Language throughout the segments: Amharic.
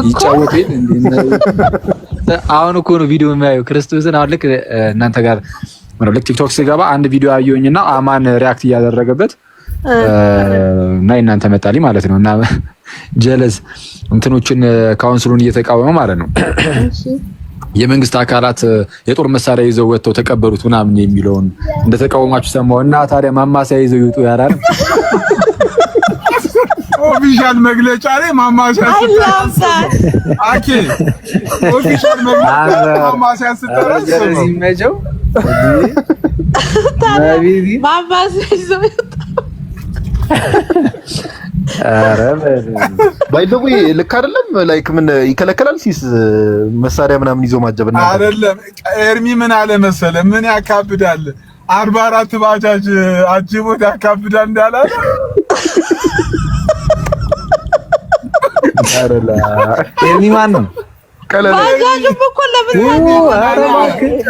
ይጫወታል እንዴ? አሁን እኮ ነው ቪዲዮ የሚያየው ክርስቶስን። አሁን ልክ እናንተ ጋር ማለት ልክ ቲክቶክ ሲገባ አንድ ቪዲዮ አየሁኝና አማን ሪአክት እያደረገበት እና እናንተ መጣልኝ ማለት ነው። እና ጀለስ እንትኖችን ካውንስሉን እየተቃወመ ማለት ነው። የመንግስት አካላት የጦር መሳሪያ ይዘው ወጥተው ተቀበሉት ምናምን የሚለውን እንደተቃወማችሁ ሰማው። እና ታዲያ ማማሲያ ይዘው ይውጡ ያላል ኦፊሻል መግለጫ ላይ ማማሲያ አኬ ኦፊሻል መግለጫ ማማሲያ ስተራስ ሲመጀው ማማሲያ ይዘው ይውጡ። ባይደው ልክ አይደለም። ላይክ ምን ይከለከላል? ሲስ መሳሪያ ምናምን ይዞ ማጀብና አይደለም። ኤርሚ ምን አለ መሰለ፣ ምን ያካብዳል 44 ባጃጅ አጅቦት ያካብዳል እንዳላለ አረላ ኤርሚ ማን ነው? ባጃጅ እኮ ለምን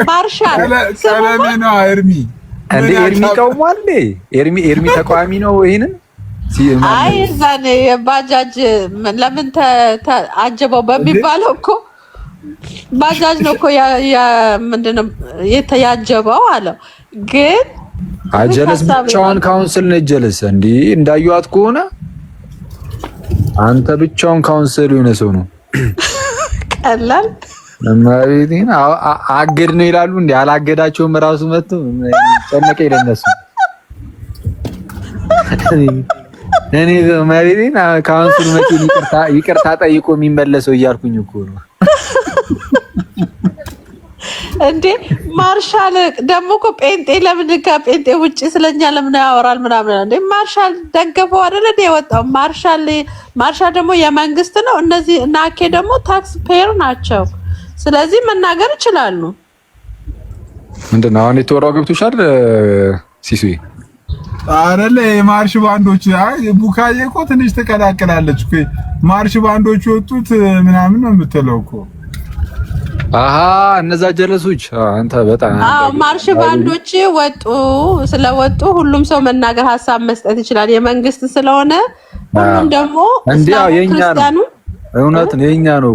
ማርሻል ቀለሜ ነው ኤርሚ እንዴ? ኤርሚ ቀውሟል። ኤርሚ ተቃዋሚ ነው ይሄንን አይ ዛኔ ባጃጅ ለምን አጀበው በሚባለው እኮ ባጃጅ ነው እኮ ምንድነው የተያጀበው አለው። ግን አጀለስ ብቻውን ካውንስል ነው ጀለስ እንዴ? እንዳዩት ከሆነ አንተ ብቻውን ካውንስል የሆነ ሰው ነው። ቀላል ማሪቲን አገድ ነው ይላሉ እንዴ? አላገዳቸውም ራሱ መጥቶ ጨነቀ ይለነሱ እኔ ማሪቲን ካውንስሉ መቼ ይቅርታ ጠይቆ የሚመለሰው እያልኩኝ እኮ ነው እንዴ። ማርሻል ደግሞ እኮ ጴንጤ ለምን ከጴንጤ ውጪ ስለኛ ለምን ያወራል ምናምን እንዴ? ማርሻል ደገፈው አይደል እንዴ የወጣው? ማርሻል ደግሞ የመንግስት ነው። እነዚህ ናኬ ደግሞ ታክስ ፔየር ናቸው። ስለዚህ መናገር ይችላሉ። ምንድነው አሁን የተወራው? ገብቶሻል ሲሱይ አይደለ? የማርሽ ባንዶች ቡካዬ እኮ ትንሽ ተቀላቀላለች እኮ ማርሽ ባንዶች ወጡት ምናምን ነው የምትለው እኮ። አሃ እነዛ ጀለሶች አንተ በጣም ማርሽ ባንዶች ወጡ። ስለወጡ ሁሉም ሰው መናገር ሀሳብ መስጠት ይችላል። የመንግስት ስለሆነ ሁሉም ደግሞ እንዴው የኛ ነው። እውነት ነው የኛ ነው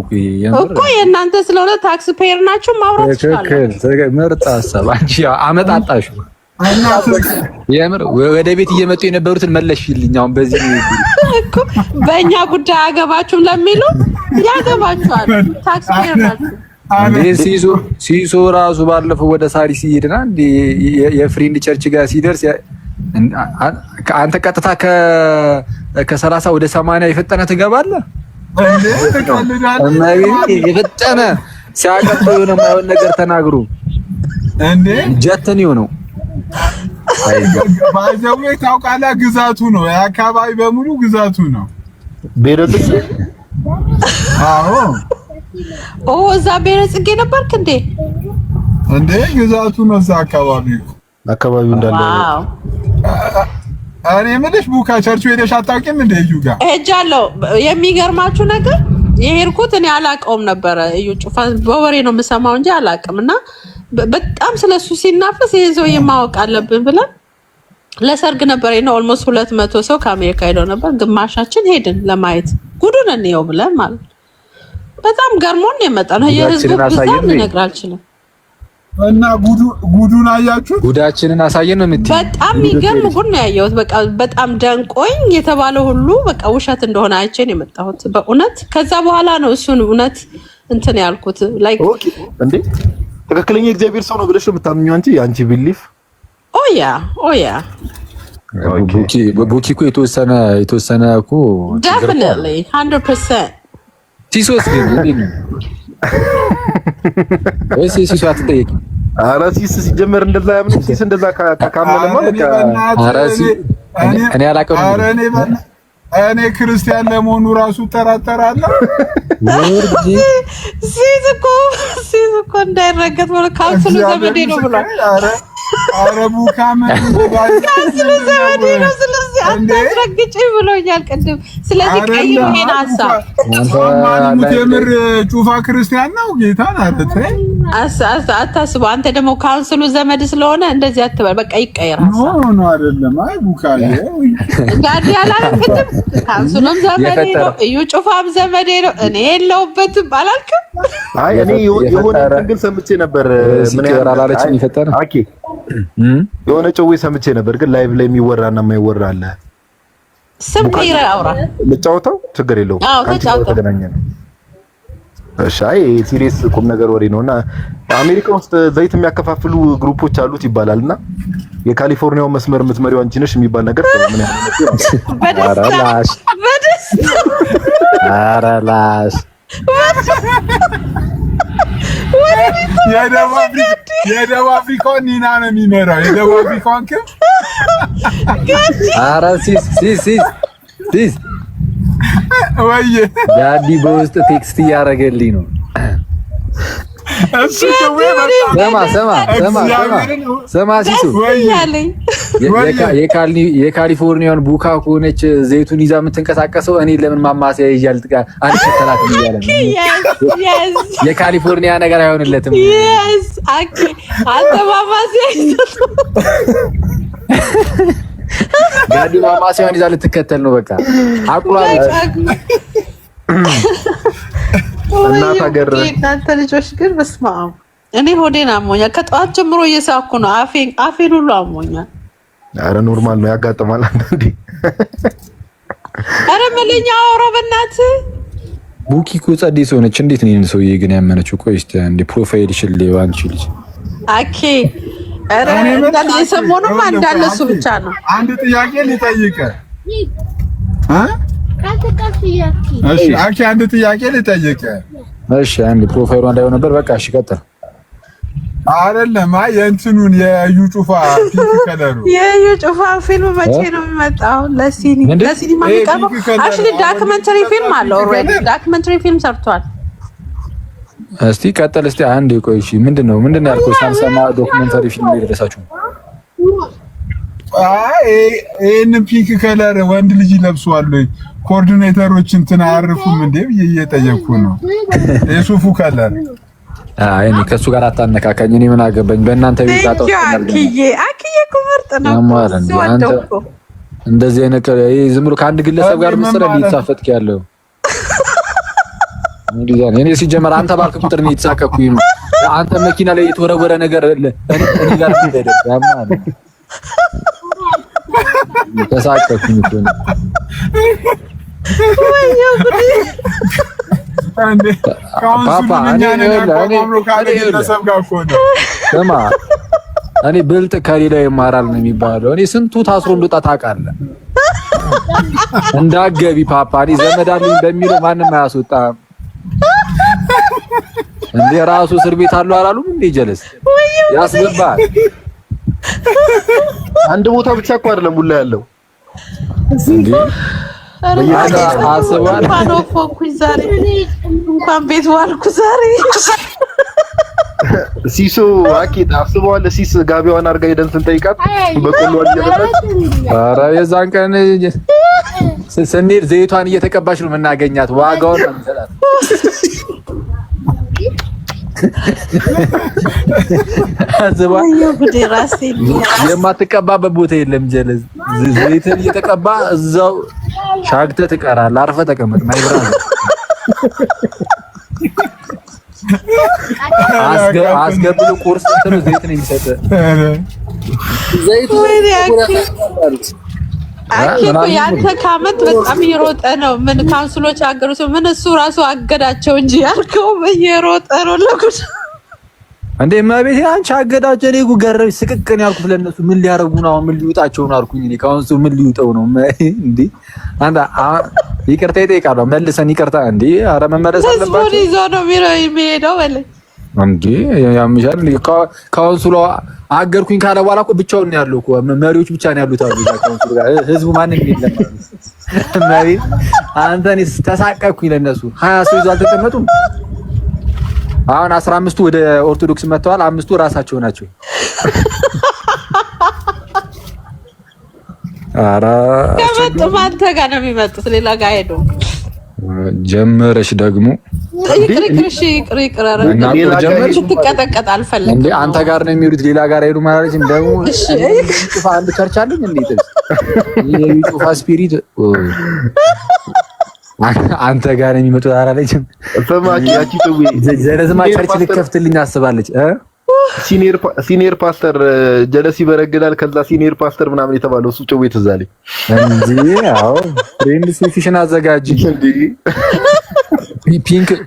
እኮ የእናንተ ስለሆነ ታክስ ፔየር ናችሁ። ማውራት ይችላል። ምርጥ ሀሳብ አንቺ አመጣጣሽ የምር ወደ ቤት እየመጡ የነበሩትን መለሽልኝ። አሁን በዚህ እኮ በእኛ ጉዳይ አገባችሁም ለሚሉ ያገባችኋል። ታክስ ፔየር ናችሁ። ሲሶ ራሱ ባለፈው ወደ ሳሪስ ይሄድና እንዴ የፍሬንድ ቸርች ጋር ሲደርስ አንተ ቀጥታ ከ30 ወደ 80 የፈጠነ ትገባለህ እንዴ? የፈጠነ ሲያቀጥሉ ነው የማይሆን ነገር ተናግሩ እንዴ? ጀተኒው ነው ባይዘው ታውቃለህ፣ ግዛቱ ነው የአካባቢ በሙሉ ግዛቱ ነው። ቤረጽጌ አዎ እዛ ቤረጽጌ ነበርክ እንዴ? እንዴ ግዛቱ ነው እዛ አካባቢው እንዳለ። እኔ የምልሽ ቡካ ቸርቹ ሄደሽ አታውቂም እንዴ? እዩ ጋር ሄጃለሁ። የሚገርማችሁ ነገር የሄድኩት እኔ አላውቀውም ነበረ። እዩ ጩፋ በወሬ ነው የምሰማው እንጂ አላውቅም። እና በጣም ስለሱ ሲናፈስ ይሄ ሰው ማወቅ አለብን ብለን ለሰርግ ነበር እና ኦልሞስት 200 ሰው ከአሜሪካ ሄደው ነበር። ግማሻችን ሄድን ለማየት ጉዱን እንየው ብለን ማለት በጣም ገርሞን የመጣነው የህዝቡ ብዛት ልነግር አልችልም። እና ጉዱን አያችሁ? ጉዳችንን አሳየን ነው የምትይው? በጣም የሚገርም ጉድ ነው ያየሁት። በቃ በጣም ደንቆኝ የተባለው ሁሉ በቃ ውሸት እንደሆነ አይቼ ነው የመጣሁት በእውነት። ከዛ በኋላ ነው እሱን እውነት እንትን ያልኩት። ላይክ ኦኬ እንዴ ትክክለኛ እግዚአብሔር ሰው ነው ብለሽ የምታምኚው አንቺ ያንቺ ቢሊፍ? ኦያ ቡኪ እኮ የተወሰነ እኮ definitely 100% ሲሶስ ግን ሲሶ አትጠይቂ። ኧረ ሲስ ሲጀመር እንደዛ ያምን ሲስ እንደዛ ካካመለማ በቃ እኔ አላውቅም። እኔ ክርስቲያን ለመሆኑ ራሱ ተራጠራለሁ። ሲስ እኮ እንዳይረገጥ ማለት ካንስሉ ዘመዴ ነው ብሏል። አረ ቡካም ካንስሉ ዘመዴ ነው። ስለዚህ አታስረግጪ ብሎኛል ቅድም። ስለዚህ ቀይሮ ይሄን ሀሳብ የምር ጩፋ ክርስቲያን ነው ጌታን አረተኝ አታስቡ። አንተ ደግሞ ካውንስሉ ዘመድ ስለሆነ እንደዚህ አትበል። በቃ ይቀየራል። ኖ አይደለም። አይ ቡካዬ ጋዲ ያላለም ቅድም ካውንስሉም ዘመዴ ነው፣ እዩ ጩፋም ዘመዴ ነው። እኔ የለውበትም አላልክም? አይ እኔ የሆነ ትንግል ሰምቼ ነበር። ምን ያላለችኝ ይፈጠር ኦኬ የሆነ ጭዌ ሰምቼ ነበር፣ ግን ላይቭ ላይ የሚወራና የማይወራ አለ። ስም ቀይረ አውራ ልጫወተው ችግር የለውም። ተገናኘን። እሺ አይ ሲሪየስ ቁም ነገር ወሬ ነውና አሜሪካ ውስጥ ዘይት የሚያከፋፍሉ ግሩፖች አሉት ይባላልና የካሊፎርኒያው መስመር የምትመሪው አንቺ ነሽ የሚባል ነገር ምን ያለው አራላሽ አራላሽ የደቡብ አፍሪካውን ኒና ነው የሚመራው። የደቡብ አፍሪካውን ክም ኧረ ሲስ ወይ ዳዲ በውስጥ ቴክስት እያደረገልኝ ነው። እሱ ነው ሰማ ሲሱ የካሊፎርኒያን ቡካ ከሆነች ዘይቱን ይዛ የምትንቀሳቀሰው እኔ ለምን ማማሰያ ይያል አልከተላትም እያለ ነው። የካሊፎርኒያ ነገር አይሆንለትም። አንተ ማማሰያ ዳዲ ማማሰያን ይዛ ልትከተል ነው። በቃ አቁላለች። እናት ሀገር እናንተ ልጆች ግን በስመ አብ እኔ ሆዴን አሞኛል። ከጠዋት ጀምሮ እየሳኩ ነው። አፌን ሁሉ አሞኛል። አረ ኖርማል ነው፣ ያጋጥማል አንዳንዴ። አረ መለኛ አውሮ በእናትህ ቡኪ እኮ ጸዴ ሰው ነች። እንዴት ነው ይሄን ሰውዬ ግን ያመነችው? ቆይ እስቲ አንዴ ፕሮፋይል ይችል አንቺ ልጅ አኬ አረ እንዳለ የሰሞኑን እንዳለ እሱ ብቻ ነው። አንድ ጥያቄ ልጠይቅ እሺ አኬ አንድ ጥያቄ ልጠይቅ። እሺ አንድ ፕሮፋይሉ እንዳይሆን ነበር። በቃ እሺ ቀጥል። አይደለም አይ የእንትኑን የዩ ጩፋ ፒንክ ከለሩ የዩ ጩፋ ፊልም መቼ ነው የሚመጣው? ለሲኒማ የሚቀርበው አክቹሊ ዳክመንተሪ ፊልም አለ። ኦልሬዲ ዳክመንተሪ ፊልም ሰርቷል። እስቲ ቀጥል። እስቲ አንድ ቆይ። እሺ ምንድነው ያልከው? ሳምሰማ ዶክመንተሪ ፊልም ላይ ደረሳችሁ? አይ ይሄን ፒንክ ከለር ወንድ ልጅ ይለብሷል ወይ? ኮኦርዲኔተሮች እንትን አያርፉም እንዴ ብዬ እየጠየኩ ነው። የሱፉ ከለር አይ እኔ ከሱ ጋር አታነካካኝ። እኔ ምን አገባኝ? በእናንተ ቤት አጣው አኪዬ ኩምርጥ ነው አንተ እንደዚህ አይነት ይሄ ዝም ብሎ ከአንድ ግለሰብ ጋር መሰለህ ሊጻፈጥክ ያለው እንዲዛን። እኔ ሲጀመር አንተ ባልክ ቁጥር ነው የተሳቀኩኝ ነው። አንተ መኪና ላይ የተወረወረ ነገር እኔ ጋር ይደረግ ያማል ተሳቀኩኝ እኮ ነው። አንዴ ፓፓ እኔ ብልጥ ከሌላ ይማራል ነው የሚባለው። እኔ ስንቱ ታስሮ እንደወጣ ታውቃለህ? እንዳገቢ ፓፓ እኔ ዘመድ አለኝ በሚለው ማንም አያስወጣም እንዴ። ራሱ እስር ቤት አለው አላሉም እንዴ? ጀለስ ያስገባል። አንድ ቦታ ብቻ እኮ አይደለም ሁላ ያለው እንዴ። አስባል እንኳን ቤት ዋልኩ ዛሬ። ሲሶ አኪት አስበዋል። ሲስ ጋቢዋን አድርጋ ሄደን ስንጠይቃት በቆሎ አልጀመረች። ኧረ የዛን ቀን ስንሄድ ዘይቷን እየተቀባች ነው የምናገኛት። ዋጋውን ነው የምንሰጣት። አስባል የማትቀባበት ቦታ የለም። ጀለስ ዘይትን እየተቀባ እዛው ሻግተህ ትቀራለህ። አርፈህ ተቀመጥ። ማይብራ አስገብቶ ቁርስ እንትን ዘይት ነው የሚሰጥህ። ዘይት ያንተ ካመት በጣም እየሮጠ ነው። ምን ካውንስሎች አገሩት ምን እሱ ራሱ አገዳቸው እንጂ ያልከው እየሮጠ ነው ለጉድ እንዴ ማቤት አንቺ አገዳቸው። እኔ ገረብሽ ስቅቅን ያልኩት ለነሱ ምን ሊያረጉ ነው? ምን ሊውጣቸው ነው አልኩኝ። እኔ ካውንስሉ ምን ሊውጠው ነው እንዴ? አንተ ይቅርታ ይጠይቃሉ መልሰን ይቅርታ እንዴ? ኧረ መመለስ አለባቸው። ህዝቡን ይዞ ነው የሚሄደው በለኝ እንዴ። ያምሻል ካውንስሉ አገርኩኝ ካለ በኋላ እኮ ብቻውን ነው ያለው እኮ መሪዎች ብቻ ነው ያሉት አሉ ካውንስሉ ጋር። ህዝቡ ማንም የለም ማለት አንተንስ ተሳቀቅኩኝ ለነሱ 20 ሰው ይዟል ተቀመጡም። አሁን 15ቱ ወደ ኦርቶዶክስ መጥተዋል። 5ቱ ራሳቸው ናቸው። ኧረ ከመጡም አንተ ጋር ነው የሚመጡት፣ ሌላ ጋር አይሄዱም። ጀመረሽ ደግሞ ቅር ልትቀጠቀጥ አልፈለግም እንዴ? አንተ ጋር ነው የሚሄዱት፣ ሌላ ጋር አይሄዱም ማለት ነው። ደግሞ ጩፋ አንድ ቸርች አለኝ እንዴ? የጩፋ ስፒሪት አንተ ጋር ነው የሚመጡት። አላለችም ሰማቂ ያቺ ተውዬ ዘለዝማ ቸርች ልከፍትልኝ አስባለች። ሲኒየር ፓስተር ጀለስ ይበረግዳል። ከዛ ሲኒየር ፓስተር ምናምን የተባለው እሱ ጨው የተዛለኝ እንጂ አዎ ፍሬንድ ሱፊሽን አዘጋጅ እንዴ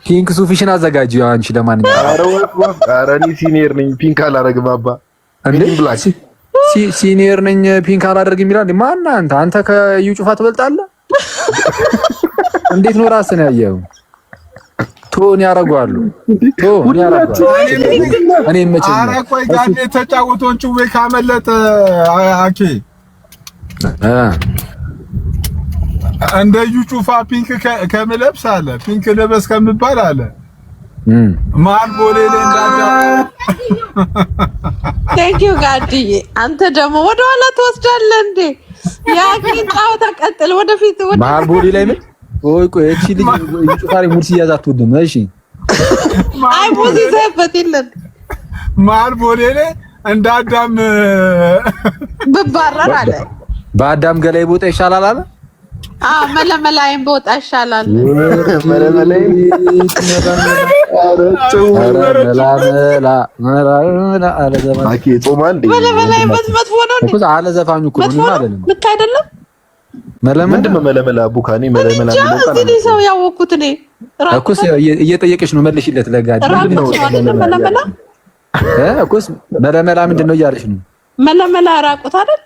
ፒንክ ሱፊሽን አዘጋጅ። ያው አንቺ ለማንኛውም ኧረ እኔ ሲኒየር ነኝ ፒንክ አላረግም አባ እንዴ ሲኒየር ነኝ ፒንክ አላደርግም ይላል። ማን አንተ ከዩ ጩፋ ትበልጣለህ? እንዴት ነው ራስን ያየው? ቶን ያረጋሉ ቶን ያረጋሉ። እኔ መቼም ኧረ ቆይ ጋር ተጫውቶን ጩቤ ካመለጠ አኬ እንደ ዩ ጩፋ ፒንክ ከምለብስ አለ ፒንክ ለበስ ከምባል አለ ማን ቦሌ ላይ እንዳዳ ቴንክ ዩ ጋድዬ። አንተ ደግሞ ወደ ኋላ ትወስዳለህ እንዴ? ያኪን ጫወታ ቀጥል፣ ወደፊት ማን ቦሌ ላይ ምን ቆይ እቺ ልጅ ጩፋሪ ሙርሲ ያዛት ወደም እሺ አይ ሙዚ ዘበት ይለን ማን ቦሌ ላይ እንዳዳም ብባረር አለ በአዳም ገላይ ቦታ ይሻላል አለ። መለመላይም ቦታ ይሻላል። መለመላይም አኬ ጾማል እንዴ? መለመላይም መጥፎ ነው እንዴ? አለ ዘፋኙ እኮ ነው አይደለም? ልክ አይደለም። መለመላ ቡካኔ መለመላ ነው ሰው ያወኩት እኔ እኮስ እየጠየቀሽ ነው መልሽለት። ለጋድ ምንድነው መለመላ እኮስ መለመላ ምንድነው እያለሽ ነው? መለመላ ራቁት አይደል?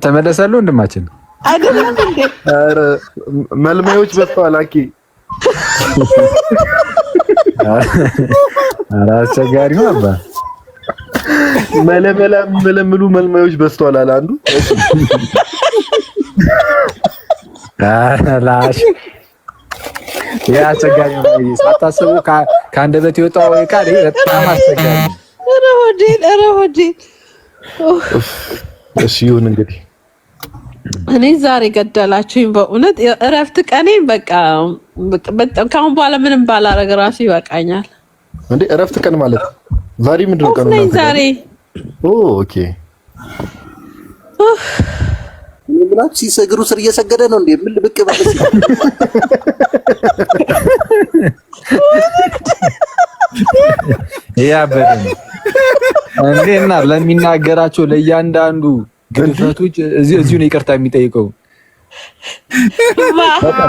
ተመለሳለሁ ወንድማችን አይደለም እንዴ? ኧረ መልማዮች በስተዋል አኬ። ኧረ አስቸጋሪ ነው አባ። መለመላ የሚመለምሉ መልማዮች በስተዋል አለ አንዱ። ላሽ ያ አስቸጋሪ ነው። ሳታስቡ ከአንደበት የወጣው ቃል በጣም አስቸጋሪ ነው። ኧረ ሆዴ እሺ ይሁን እንግዲህ እኔ ዛሬ ገደላችሁኝ በእውነት። እረፍት ቀኔን በቃ በጣም ካሁን በኋላ ምንም ባላረግ ራሱ ይበቃኛል። እንዴ እረፍት ቀን ማለት ዛሬ ምንድነው ቀኑ? ዛሬ ኦኬ ምናምን ሲሰግሩ ስር እየሰገደ ነው እንዴ? ምን ልብቅ ማለት ነው? ያ በደም እንዴና ለሚናገራቸው ለእያንዳንዱ ግድፈቶች እዚሁ ነው ይቅርታ የሚጠይቀው።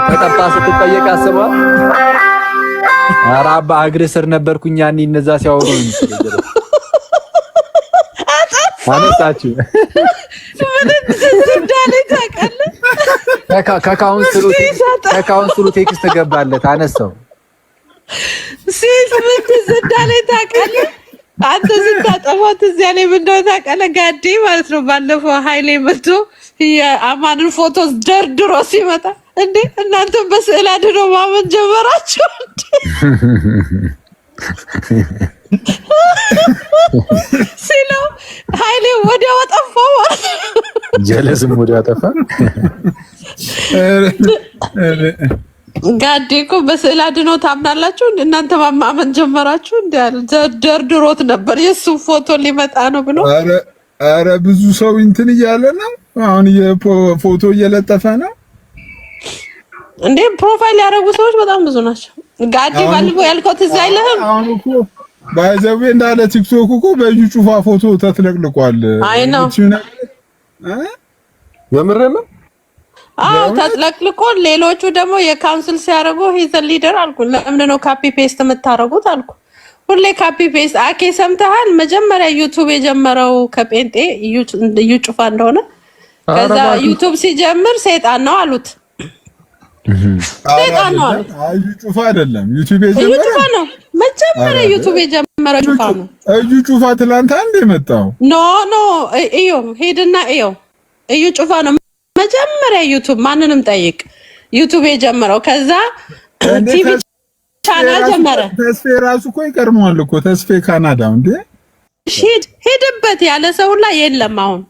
ተቀጣ ስትጠየቅ አስበዋል። ኧረ አባ እግር ስር ነበርኩኝ ያኔ እነዛ ሲያወሩ አነሳችሁ ከካውንስሉ ቴክስት ገባለት አነሳው ሲስ ምን ዝዳለ ታውቃለህ? አንተ ስታጠፋት እዚያ ላይ ምን እንደሆነ ታውቃለህ? ጋዴ ማለት ነው። ባለፈው ኃይሌ መጥቶ የአማንን ፎቶ ደርድሮ ሲመጣ እንዴ እናንተም በስዕል አድኖ ማመን ጀመራችሁ እንዴ ሲለው ኃይሌ ወዲያው ጠፋው ማለት ነው። ጀለስም ወዲያው ጠፋ። ጋዴ እኮ በስዕል አድኖ ታምናላችሁ እናንተ ማመን ጀመራችሁ እንዴ? ደርድሮት ነበር የሱ ፎቶ ሊመጣ ነው ብሎ። ኧረ ብዙ ሰው እንትን እያለ ነው አሁን ፎቶ እየለጠፈ ነው እንዴ። ፕሮፋይል ያደረጉ ሰዎች በጣም ብዙ ናቸው። ጋዴ ባልቦ ያልከው ትዝ አይልህም? አሁን እኮ ባይዘዌ እንዳለ ቲክቶክ እኮ በእዩ ጩፋ ፎቶ ተጥለቅልቋል። አይ ነው የምረና አዎ ተጥለቅልቆ። ሌሎቹ ደግሞ የካውንስል ሲያደርጉ ሂዝ ሊደር አልኩ። ለምን ነው ካፒ ፔስት የምታረጉት አልኩ። ሁሌ ካፒ ፔስት። አኬ ሰምተሃል? መጀመሪያ ዩቲዩብ የጀመረው ከጴንጤ እዩ ጩፋ እንደሆነ ከዛ ዩቲዩብ ሲጀምር ሰይጣን ነው አሉት። ሰይጣን ነው አሉት። እዩ ጩፋ አይደለም ዩቲዩብ እዩ ጩፋ ነው መጀመሪያ ዩቲዩብ የጀመረው ጩፋ ነው። እዩ ጩፋ ትላንት አንዴ መጣው። ኖ እዩ ሄድና እዩ ጩፋ ነው መጀመሪያ ዩቲዩብ። ማንንም ጠይቅ ዩቲዩብ የጀመረው። ከዛ ቲቪ ቻናል ጀመረ። ተስፌ ራሱ እኮ ይቀርመዋል እኮ ተስፌ ካናዳው እንዴ ሄድበት ያለ ሰው ሁላ የለም። አሁን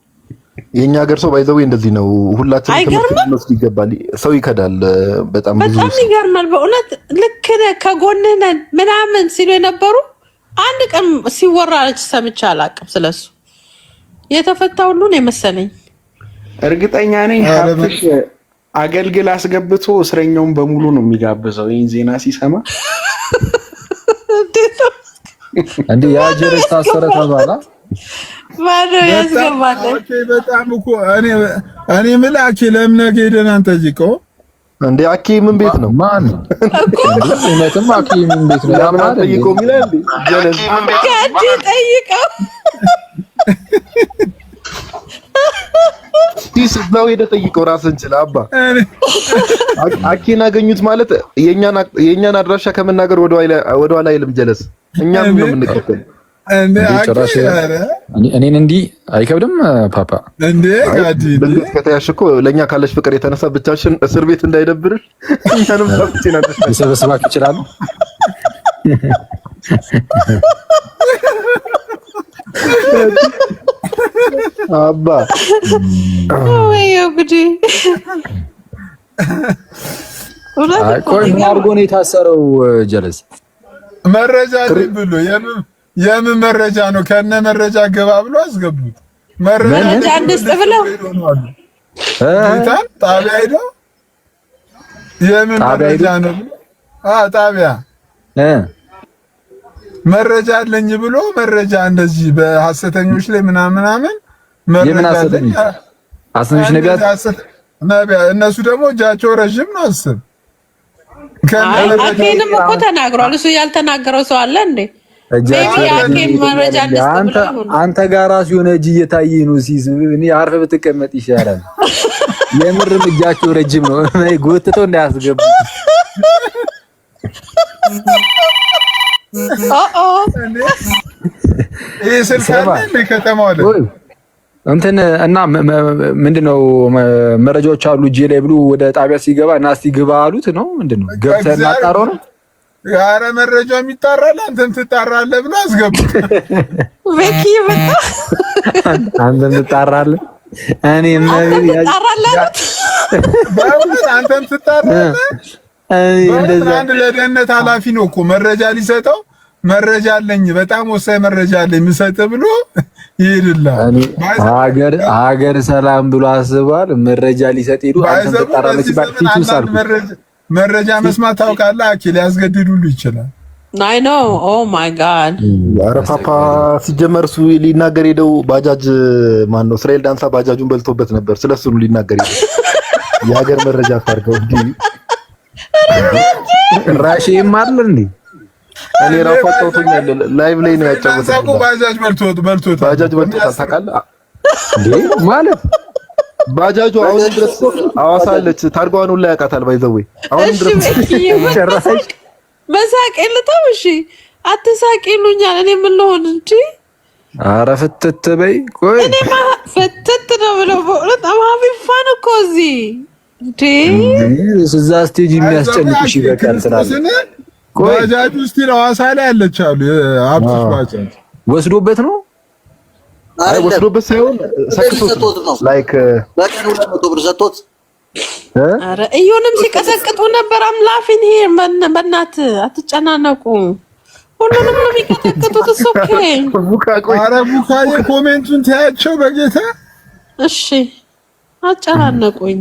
የኛ ሀገር ሰው ባይዘው እንደዚህ ነው። ሁላችንም ትምህርት መስት ይገባል። ሰው ይከዳል በጣም ብዙ። በጣም ይገርማል በእውነት ልክ ነህ ከጎንህ ነን ምናምን ሲሉ የነበሩ አንድ ቀን ሲወራች ሰምቼ አላውቅም ስለሱ። የተፈታ ሁሉ ነው የመሰለኝ። እርግጠኛ ነኝ ሀብትሽ አገልግል አስገብቶ እስረኛውን በሙሉ ነው የሚጋብዘው ይህን ዜና ሲሰማ። እንዴ ያ ጀረስ ታሰረ ተባላ ማን ያስገባል? በጣም እኮ እኔ ምላኪ ለምን ነገ ሄደን አንጠይቀው እንዴ? አኪ ምን ቤት ነው? ማን እውነትም አኪ ምን ቤት ነው? ለምን አንጠይቀው ይላል እንዴ? ጀለስ ከዲ ጠይቀው ዲስ ነው ሄደ ጠይቀው ራስን ችላ አባ አኪን አገኙት ማለት የኛን አድራሻ ከመናገር ወደ ኋላ አይልም ጀለስ። እኛም ነው የምንከተል እኔን እንዲህ አይከብድም ፓፓ እንዴ ጋዲ በግልጽ ከተያሽ እኮ ለኛ ካለሽ ፍቅር የተነሳ ብቻሽን እስር ቤት እንዳይደብርሽ እኛንም ታፍጪናለሽ። ሰበስባችሁ ይችላል አባ ወይ ጉዲ ቆይ ምን አድርጎ ነው የታሰረው ጀለስ? መረጃ ብሎ የምን መረጃ ነው? ከነ መረጃ ገባ ብሎ አስገቡት። መረጃ አንስጥ ብለው ጣቢያ ሄደው የምን መረጃ ነው? ጣቢያ መረጃ አለኝ ብሎ መረጃ እንደዚህ በሐሰተኞች ላይ ምናምን መረጃ አለኝ። ሐሰተኞች ነቢያት እነሱ ደግሞ እጃቸው ረጅም ነው። አስብ አኬንም እኮ ተናግሯል። እሱ ያልተናገረው ሰው አለ እንዴ? አንተ ጋር ራሱ የሆነ እጅ እየታየ ነው ሲስ እኔ አርፈህ ብትቀመጥ ይሻላል። የምርም እጃቸው ረጅም ነው። ጎትተው እንዳያስገቡ ይሄ ስልካን ከተማው አለ እንትን እና ምንድነው መረጃዎች አሉ እጄ ላይ ብሎ ወደ ጣቢያ ሲገባ እና እስቲ ግባ አሉት ነው ምንድነው? ገብተህ እናጣራው ነው ያረ መረጃው የሚጣራል አንተም ትጣራለህ ብሎ አስገቡት። በቂ በቃ አንተም ትጣራለህ እኔም አንተም ትጣራለህ። እንደዛ አንድ ለደህንነት ኃላፊ ነው እኮ መረጃ ሊሰጠው መረጃ አለኝ በጣም ወሳኝ መረጃ አለኝ ምሰጥ ብሎ ይሄድልሃል። ሀገር ሰላም ብሎ አስቧል። መረጃ ሊሰጥ ሄዱ አንተም ትጣራለህ ሲባል ፊቱሳል መረጃ መስማት ታውቃለህ። አኪል ያስገድዱሉ ይችላል። አይ ኖ ኦ ማይ ጋድ። ኧረ ፓፓ ሲጀመር እሱ ሊናገር ሄደው ባጃጅ ማን ነው እስራኤል ዳንሳ ባጃጁን በልቶበት ነበር። ስለሱ ነው ሊናገር ሄደው የሀገር መረጃ ታርገው እንዴ ራሺም አይደል እንዴ? እኔ ራሱ አጣውቶኛል። ላይቭ ላይ ነው ያጫወተው። ባጃጅ በልቶት ባጃጅ በልቶት ታውቃለህ እንዴ? ማለት ባጃጁ አሁን ድረስ አዋሳ አለች። ታርጓን ሁላ ያውቃታል። ባይዘው አሁን ድረስ ጨራሽ በሳቅ ልተው። እሺ አትሳቅ ይሉኛል። እኔ ምን ልሆን እንጂ? ኧረ ፍትት በይ። ቆይ እኔማ ፍትት ነው ብለው በጣም ሀቢፋን እኮ እዚህ እንዴ እዛ ስቴጅ የሚያስጨንቅሽ ይበቃል ትላለህ። ባጃጁ ስቲል አዋሳ ላይ አለች አሉ። አብስሽ ባጃጅ ወስዶበት ነው አይ ወስዶበት ሳይሆን ሰክቶት ነው። ላይክ በቀን 200 ብር ሰጥቶት አረ እዩንም ሲቀሰቅጡ ነበር። አምላፊን ይሄ በእናት አትጨናነቁ። ሁሉንም ነው የሚቀሰቅጡት። እሱ ኦኬ አረ ቡካዬ ኮሜንቱን ታያቸው በጌታ እሺ አጨናነቁኝ።